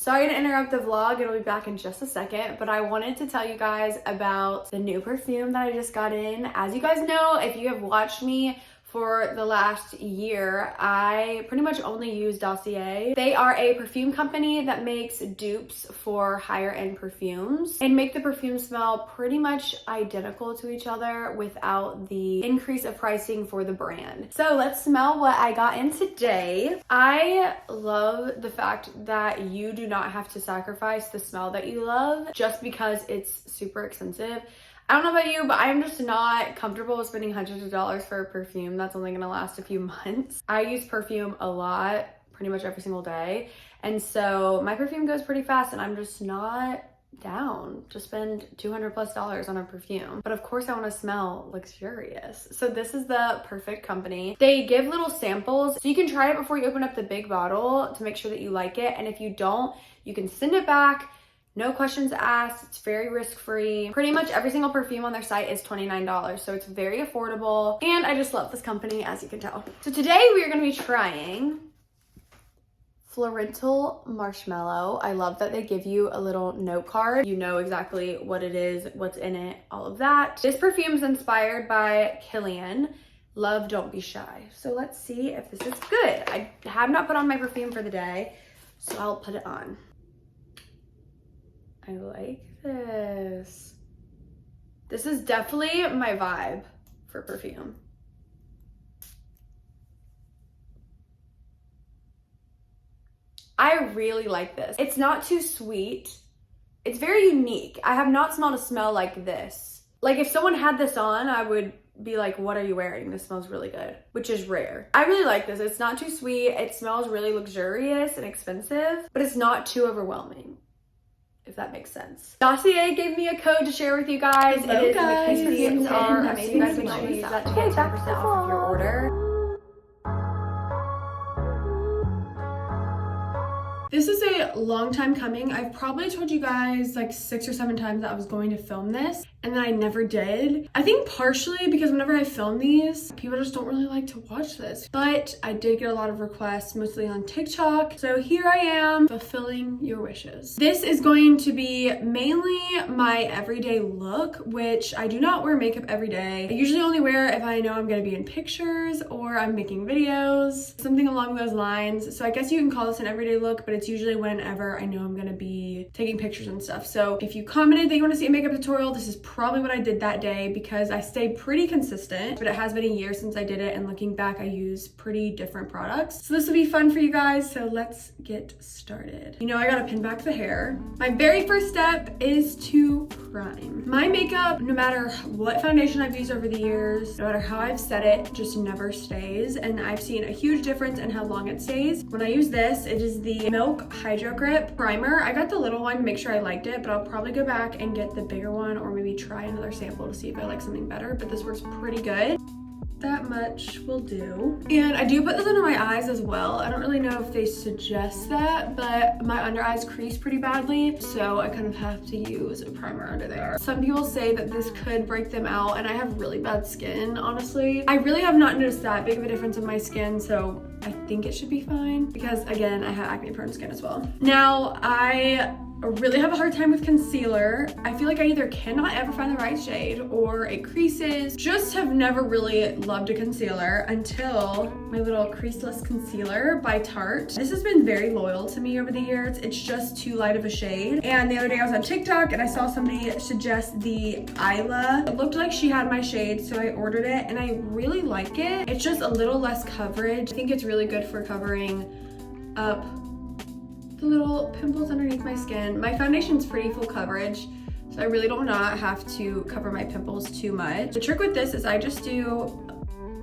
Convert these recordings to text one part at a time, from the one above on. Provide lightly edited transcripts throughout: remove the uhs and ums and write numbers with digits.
Sorry to interrupt the vlog, it'll be back in just a second, but I wanted to tell you guys about the new perfume that I just got in. As you guys know, if you have watched me for the last year, I pretty much only use DOSSIER. They are a perfume company that makes dupes for higher end perfumes and make the perfume smell pretty much identical to each other without the increase of pricing for the brand. So let's smell what I got in today. I love the fact that you do not have to sacrifice the smell that you love just because it's super expensive. I don't know about you, but I'm just not comfortable with spending hundreds of dollars for a perfume that's only gonna last a few months. I use perfume a lot, pretty much every single day. And so my perfume goes pretty fast and I'm just not down to spend $200+ on a perfume. But of course I wanna smell luxurious. So this is the perfect company. They give little samples so you can try it before you open up the big bottle to make sure that you like it. And if you don't, you can send it back. No questions asked, it's very risk-free. Pretty much every single perfume on their site is $29, so it's very affordable. And I just love this company, as you can tell. So today we are gonna be trying Florental Marshmallow. I love that they give you a little note card. You know exactly what it is, what's in it, all of that. This perfume is inspired by Kilian. Love, don't be shy. So let's see if this is good. I have not put on my perfume for the day, so I'll put it on. I like this. This is definitely my vibe for perfume. I really like this. It's not too sweet. It's very unique. I have not smelled a smell like this. Like if someone had this on, I would be like, what are you wearing? This smells really good, which is rare. I really like this. It's not too sweet. It smells really luxurious and expensive, but it's not too overwhelming, if that makes sense. DOSSIER gave me a code to share with you guys. Hello, it is guys. perfumes are amazing. You guys make sure you use that to get 10% off of your order. This is a long time coming. I've probably told you guys like 6 or 7 times that I was going to film this and then I never did. I think partially because whenever I film these, people just don't really like to watch this. But I did get a lot of requests, mostly on TikTok. So here I am, fulfilling your wishes. This is going to be mainly my everyday look, which I do not wear makeup every day. I usually only wear if I know I'm gonna be in pictures or I'm making videos, something along those lines. So I guess you can call this an everyday look, but it's usually whenever I know I'm gonna be taking pictures and stuff. So if you commented that you want to see a makeup tutorial, this is probably what I did that day because I stayed pretty consistent, but it has been a year since I did it, and looking back, I use pretty different products. So this will be fun for you guys, so let's get started. You know, I gotta pin back the hair. My very first step is to prime. My makeup, no matter what foundation I've used over the years, no matter how I've set it, just never stays, and I've seen a huge difference in how long it stays. When I use this, it is the Milk Hydro Grip Primer. I got the little one to make sure I liked it, but I'll probably go back and get the bigger one or maybe try another sample to see if I like something better, but this works pretty good. That much will do. And I do put this under my eyes as well. I don't really know if they suggest that, but my under eyes crease pretty badly, so I kind of have to use a primer under there. Some people say that this could break them out, and I have really bad skin, honestly. I really have not noticed that big of a difference in my skin, so I think it should be fine because, again, I have acne prone skin as well. Now, I really have a hard time with concealer. I feel like I either cannot ever find the right shade or it creases. Just have never really loved a concealer until my little creaseless concealer by Tarte. This has been very loyal to me over the years. It's just too light of a shade. And the other day I was on TikTok and I saw somebody suggest the ILIA. It looked like she had my shade, so I ordered it and I really like it. It's just a little less coverage. I think it's really good for covering up the little pimples underneath my skin. My foundation's pretty full coverage, so I really do not have to cover my pimples too much. The trick with this is I just do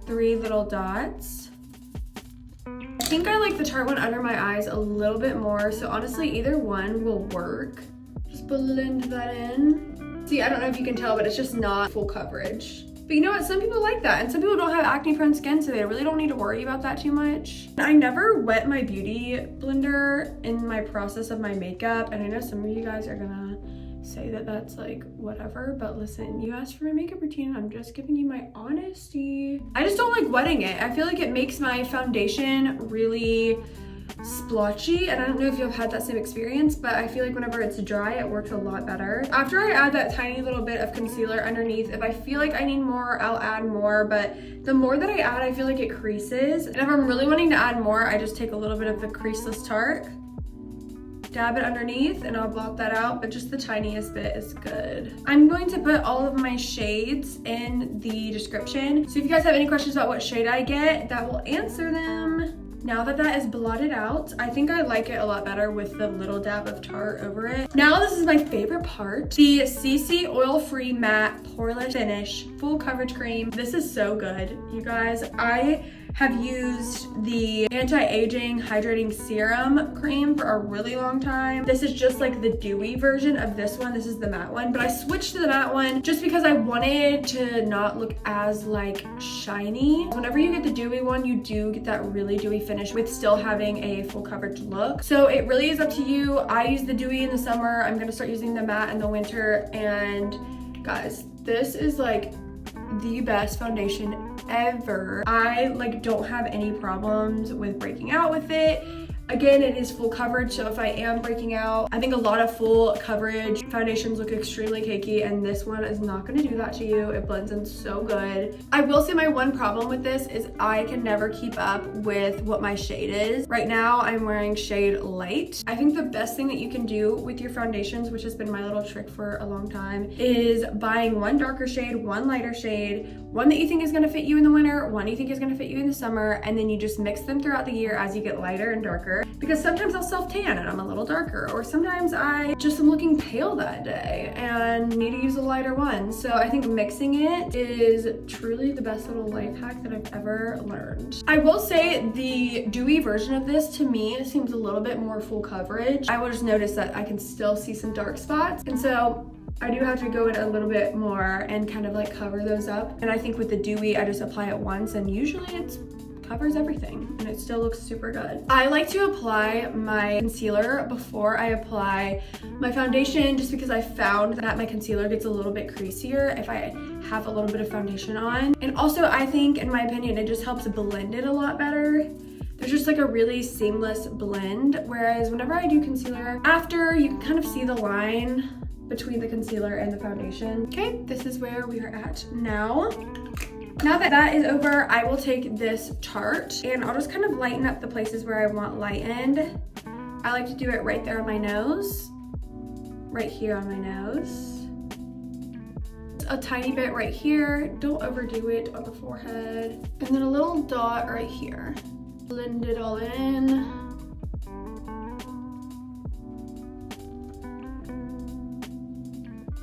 3 little dots. I think I like the Tarte one under my eyes a little bit more, so honestly either one will work. Just blend that in. See, I don't know if you can tell, but it's just not full coverage. But you know what, some people like that, and some people don't have acne prone skin, so they really don't need to worry about that too much. I never wet my beauty blender in my process of my makeup, and I know some of you guys are gonna say that that's like whatever, but listen, you asked for my makeup routine, I'm just giving you my honesty. I just don't like wetting it. I feel like it makes my foundation really splotchy, and I don't know if you've had that same experience, but I feel like whenever it's dry, it works a lot better. After I add that tiny little bit of concealer underneath, if I feel like I need more, I'll add more, but the more that I add, I feel like it creases. And if I'm really wanting to add more, I just take a little bit of the Creaseless Tarte, dab it underneath, and I'll blot that out, but just the tiniest bit is good. I'm going to put all of my shades in the description, so if you guys have any questions about what shade I get, that will answer them. Now that that is blotted out, I think I like it a lot better with the little dab of Tarte over it. Now this is my favorite part, the CC Oil-Free Matte Poreless Finish Full Coverage Cream. This is so good, you guys. I have used the anti-aging hydrating serum cream for a really long time. This is just like the dewy version of this one. This is the matte one, but I switched to the matte one just because I wanted to not look as like shiny. Whenever you get the dewy one, you do get that really dewy finish with still having a full coverage look. So it really is up to you. I use the dewy in the summer. I'm gonna start using the matte in the winter. And guys, this is like the best foundation ever. I like don't have any problems with breaking out with it. Again, it is full coverage, so if I am breaking out, I think a lot of full coverage foundations look extremely cakey, and this one is not gonna do that to you. It blends in so good. I will say my one problem with this is I can never keep up with what my shade is. Right now, I'm wearing shade Light. I think the best thing that you can do with your foundations, which has been my little trick for a long time, is buying one darker shade, one lighter shade, one that you think is gonna fit you in the winter, one you think is gonna fit you in the summer, and then you just mix them throughout the year as you get lighter and darker. Because sometimes I'll self-tan and I'm a little darker, or sometimes I just am looking pale that day and need to use a lighter one. So I think mixing it is truly the best little life hack that I've ever learned. I will say the dewy version of this to me seems a little bit more full coverage. I will just notice that I can still see some dark spots, and so I do have to go in a little bit more and kind of like cover those up. And I think with the dewy, I just apply it once and usually it's covers everything and it still looks super good. I like to apply my concealer before I apply my foundation, just because I found that my concealer gets a little bit creasier if I have a little bit of foundation on. And also I think, in my opinion, it just helps blend it a lot better. There's just like a really seamless blend, whereas whenever I do concealer after, you can kind of see the line between the concealer and the foundation. Okay, this is where we are at now. Now that that is over, I will take this Tarte and I'll just kind of lighten up the places where I want lightened. I like to do it right there on my nose, right here on my nose. A tiny bit right here, don't overdo it on the forehead. And then a little dot right here. Blend it all in.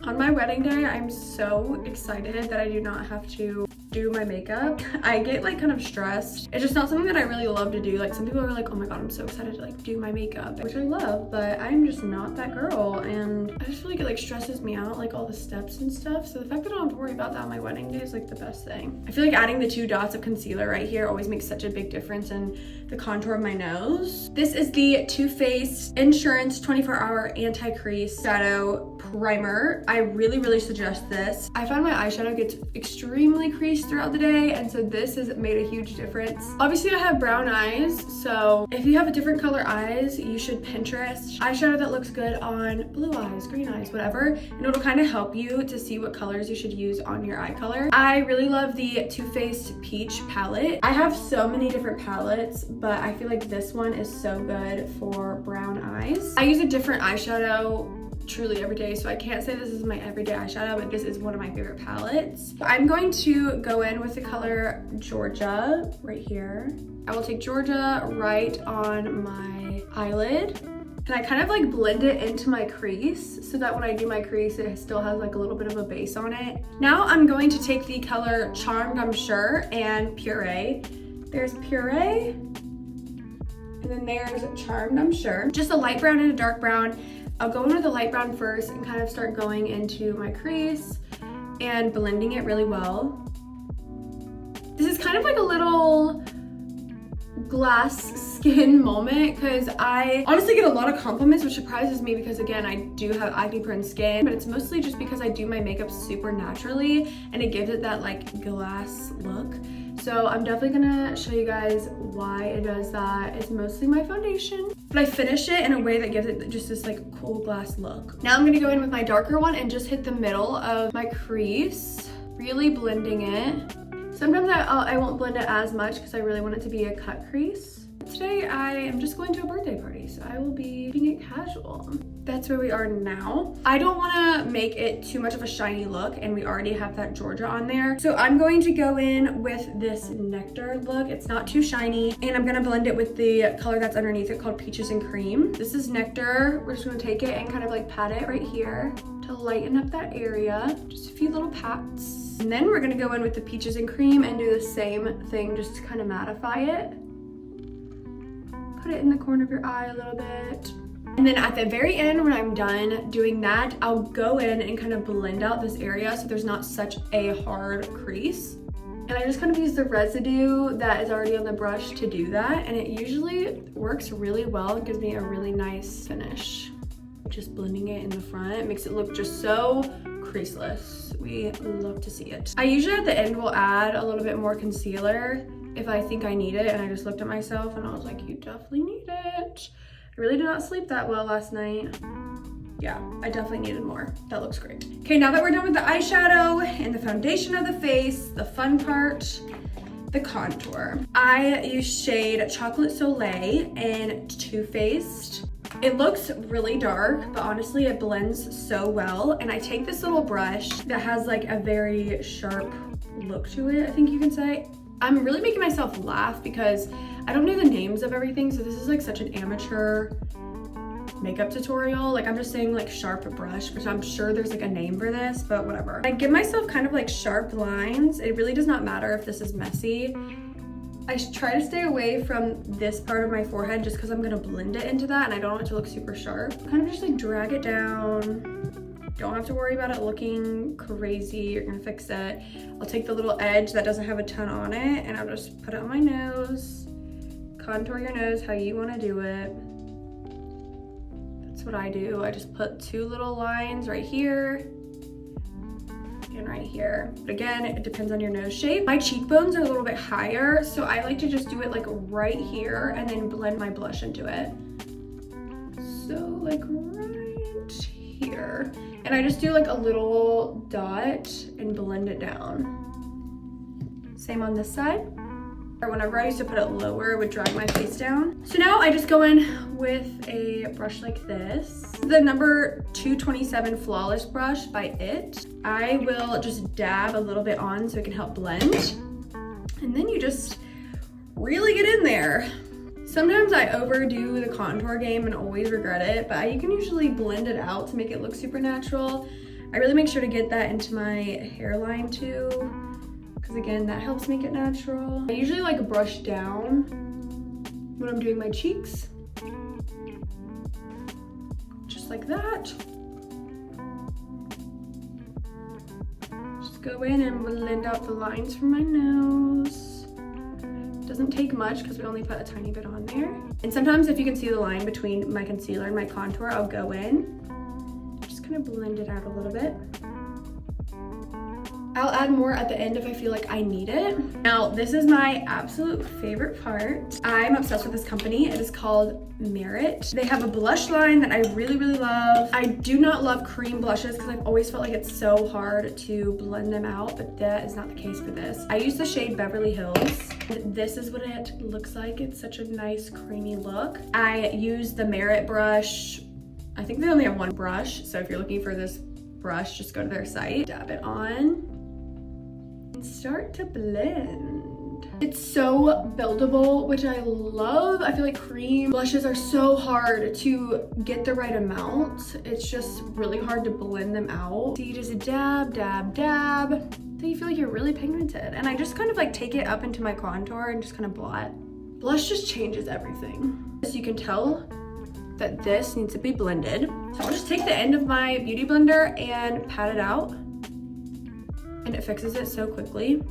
On my wedding day, I'm so excited that I do not have to do my makeup. I get like kind of stressed. It's just not something that I really love to do. Like some people are like, oh my god, I'm so excited to like do my makeup, which I love, but I'm just not that girl. And I just feel like it like stresses me out, like all the steps and stuff. So the fact that I don't have to worry about that on my wedding day is like the best thing. I feel like adding the 2 dots of concealer right here always makes such a big difference in the contour of my nose. This is the Too Faced Insurance 24-Hour Anti-Crease Shadow Primer. I really suggest this. I find my eyeshadow gets extremely creased throughout the day, and so this has made a huge difference. Obviously I have brown eyes, so if you have a different color eyes, you should Pinterest eyeshadow that looks good on blue eyes, green eyes, whatever, and it'll kind of help you to see what colors you should use on your eye color. I really love the Too Faced Peach palette. I have so many different palettes, but I feel like this one is so good for brown eyes. I use a different eyeshadow truly every day, so I can't say this is my everyday eyeshadow, but this is one of my favorite palettes. I'm going to go in with the color Georgia right here. I will take Georgia right on my eyelid, and I kind of like blend it into my crease so that when I do my crease, it still has like a little bit of a base on it. Now I'm going to take the color Charmed, I'm Sure, and Puree. There's Puree, and then there's Charmed, I'm Sure. Just a light brown and a dark brown. I'll go in with the light brown first and kind of start going into my crease and blending it really well. This is kind of like a little glass skin moment, because I honestly get a lot of compliments, which surprises me because again, I do have acne prone skin, but it's mostly just because I do my makeup super naturally and it gives it that like glass look. So I'm definitely gonna show you guys why it does that. It's mostly my foundation, but I finish it in a way that gives it just this like cool glass look. Now I'm gonna go in with my darker one and just hit the middle of my crease, really blending it. Sometimes I won't blend it as much because I really want it to be a cut crease. Today I am just going to a birthday party, so I will be keeping it casual. That's where we are now. I don't want to make it too much of a shiny look, and we already have that Georgia on there. So I'm going to go in with this Nectar look. It's not too shiny, and I'm gonna blend it with the color that's underneath it called Peaches and Cream. This is Nectar. We're just gonna take it and kind of like pat it right here to lighten up that area. Just a few little pats. And then we're gonna go in with the Peaches and Cream and do the same thing just to kind of mattify it. Put it in the corner of your eye a little bit. And then at the very end, when I'm done doing that, I'll go in and kind of blend out this area so there's not such a hard crease. And I just kind of use the residue that is already on the brush to do that. And it usually works really well. It gives me a really nice finish. Just blending it in the front, it makes it look just so creaseless. We love to see it. I usually at the end will add a little bit more concealer if I think I need it, and I just looked at myself and I was like, you definitely need it. I really did not sleep that well last night. Yeah, I definitely needed more. That looks great. Okay, now that we're done with the eyeshadow and the foundation of the face, the fun part, the contour. I use shade Chocolate Soleil in Too Faced. It looks really dark, but honestly it blends so well. And I take this little brush that has like a very sharp look to it, I think you can say. I'm really making myself laugh because I don't know the names of everything, so this is like such an amateur makeup tutorial. Like I'm just saying like sharp brush, which I'm sure there's like a name for this, but whatever. I give myself kind of like sharp lines. It really does not matter if this is messy. I try to stay away from this part of my forehead just because I'm gonna blend it into that and I don't want it to look super sharp. Kind of just like drag it down. Don't have to worry about it looking crazy. You're gonna fix it. I'll take the little edge that doesn't have a ton on it and I'll just put it on my nose. Contour your nose how you wanna do it. That's what I do. I just put two little lines right here and right here. But again, it depends on your nose shape. My cheekbones are a little bit higher, so I like to just do it like right here and then blend my blush into it. So like right here. And I just do like a little dot and blend it down. Same on this side. Or whenever I used to put it lower, it would drag my face down. So now I just go in with a brush like this. The number 227 Flawless brush by IT. I will just dab a little bit on so it can help blend. And then you just really get in there. Sometimes I overdo the contour game and always regret it, but you can usually blend it out to make it look super natural. I really make sure to get that into my hairline too, because again, that helps make it natural. I usually like brush down when I'm doing my cheeks. Just like that. Just go in and blend out the lines from my nose. Doesn't take much because we only put a tiny bit on there. And sometimes if you can see the line between my concealer and my contour, I'll go in, just kind of blend it out a little bit. I'll add more at the end if I feel like I need it. Now, this is my absolute favorite part. I'm obsessed with this company. It is called Merit. They have a blush line that I really, really love. I do not love cream blushes because I've always felt like it's so hard to blend them out, but that is not the case for this. I use the shade Beverly Hills. This is what it looks like. It's such a nice creamy look. I use the Merit brush. I think they only have one brush, so if you're looking for this brush, just go to their site, dab it on, and start to blend. It's so buildable, which I love. I feel like cream blushes are so hard to get the right amount. It's just really hard to blend them out. So you just dab, dab, dab, until you feel like you're really pigmented. And I just kind of like take it up into my contour and just kind of blot. Blush just changes everything. As you can tell that this needs to be blended. So I'll just take the end of my beauty blender and pat it out. And it fixes it so quickly.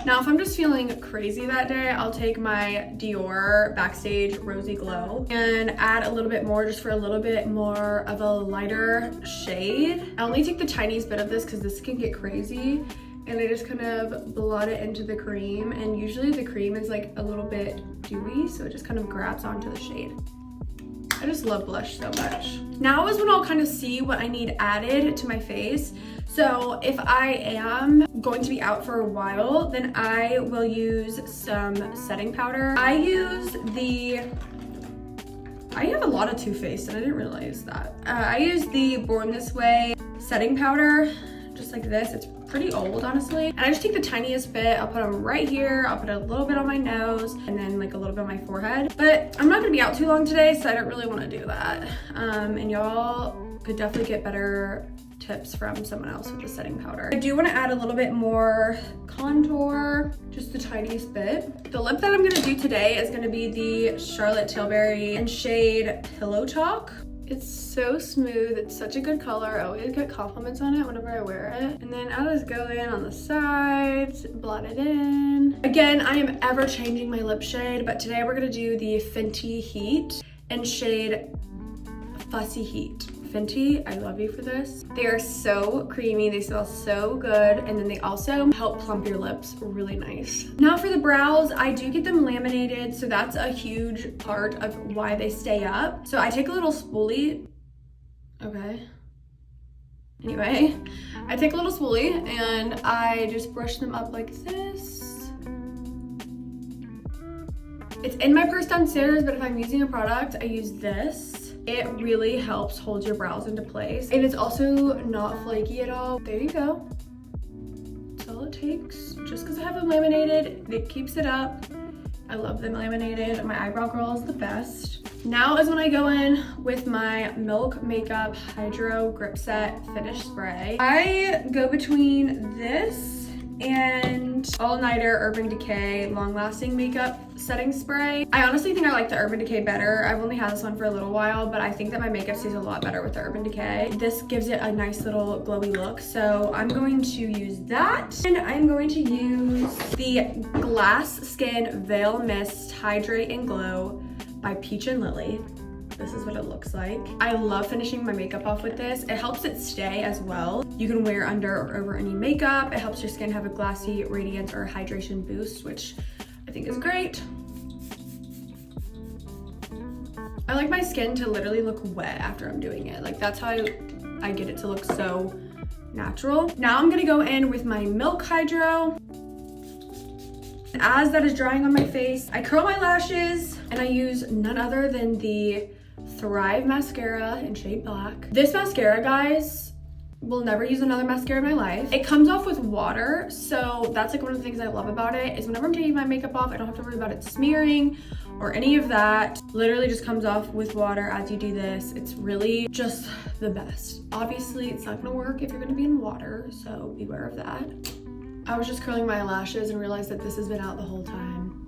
Now, if I'm just feeling crazy that day, I'll take my Dior Backstage Rosy Glow and add a little bit more just for a little bit more of a lighter shade. I only take the tiniest bit of this because this can get crazy. and I just kind of blot it into the cream, and usually the cream is like a little bit dewy, so it just kind of grabs onto the shade. I just love blush so much. Now is when I'll kind of see what I need added to my face. So if I am going to be out for a while, then I will use some setting powder. I have a lot of Too Faced and I didn't realize that. I use the Born This Way setting powder, just like this. It's pretty old, honestly. And I just take the tiniest bit, I'll put them right here, I'll put a little bit on my nose, and then like a little bit on my forehead. But I'm not gonna be out too long today, so I don't really wanna do that. And y'all could definitely get better tips from someone else with the setting powder. I do wanna add a little bit more contour, just the tiniest bit. The lip that I'm gonna do today is gonna be the Charlotte Tilbury in shade Pillow Talk. It's so smooth, it's such a good color. I always get compliments on it whenever I wear it. And then I'll just go in on the sides, blot it in. Again, I am ever changing my lip shade, but today we're gonna do the Fenty Heat in shade Fussy Heat. Fenty, I love you for this. They are so creamy, they smell so good, and then they also help plump your lips really nice. Now for the brows, I do get them laminated, so that's a huge part of why they stay up. So I take a little spoolie, okay. Anyway, I take a little spoolie and I just brush them up like this. It's in my purse downstairs, but if I'm using a product, I use this. It really helps hold your brows into place. And it's also not flaky at all. There you go. That's all it takes. Just because I have them laminated, it keeps it up. I love them laminated. My eyebrow girl is the best. Now is when I go in with my Milk Makeup Hydro Grip Set Finish Spray. I go between this and All Nighter Urban Decay Long Lasting Makeup Setting Spray. I honestly think I like the Urban Decay better. I've only had this one for a little while, but I think that my makeup stays a lot better with the Urban Decay. This gives it a nice little glowy look, so I'm going to use that. And I'm going to use the Glass Skin Veil Mist Hydrate and Glow by Peach and Lily. This is what it looks like. I love finishing my makeup off with this. It helps it stay as well. You can wear under or over any makeup. It helps your skin have a glassy radiance or hydration boost, which I think is great. I like my skin to literally look wet after I'm doing it. Like that's how I get it to look so natural. Now I'm gonna go in with my Milk Hydro. As that is drying on my face, I curl my lashes and I use none other than the Thrive Mascara in shade Black. This mascara, guys, will never use another mascara in my life. It comes off with water, so that's like one of the things I love about it is whenever I'm taking my makeup off, I don't have to worry about it smearing or any of that. Literally just comes off with water as you do this. It's really just the best. Obviously, it's not gonna work if you're gonna be in water, so beware of that. I was just curling my lashes and realized that this has been out the whole time.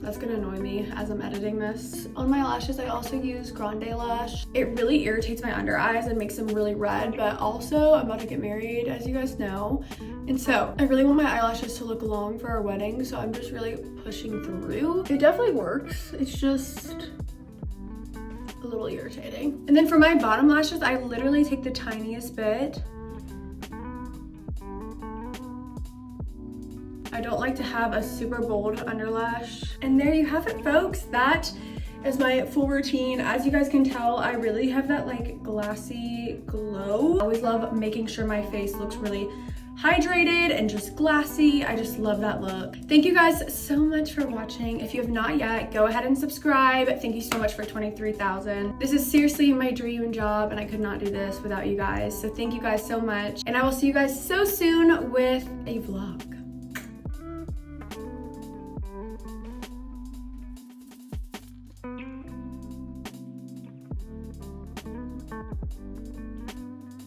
That's gonna annoy me as I'm editing this. On my lashes, I also use Grande Lash. It really irritates my under eyes and makes them really red, but also I'm about to get married, as you guys know. And so I really want my eyelashes to look long for our wedding, so I'm just really pushing through. It definitely works. It's just a little irritating. And then for my bottom lashes, I literally take the tiniest bit. I don't like to have a super bold underlash. And there you have it, folks. That is my full routine. As you guys can tell, I really have that like glassy glow. I always love making sure my face looks really hydrated and just glassy. I just love that look. Thank you guys so much for watching. If you have not yet, go ahead and subscribe. Thank you so much for 23,000. This is seriously my dream job and I could not do this without you guys. So thank you guys so much. And I will see you guys so soon with a vlog.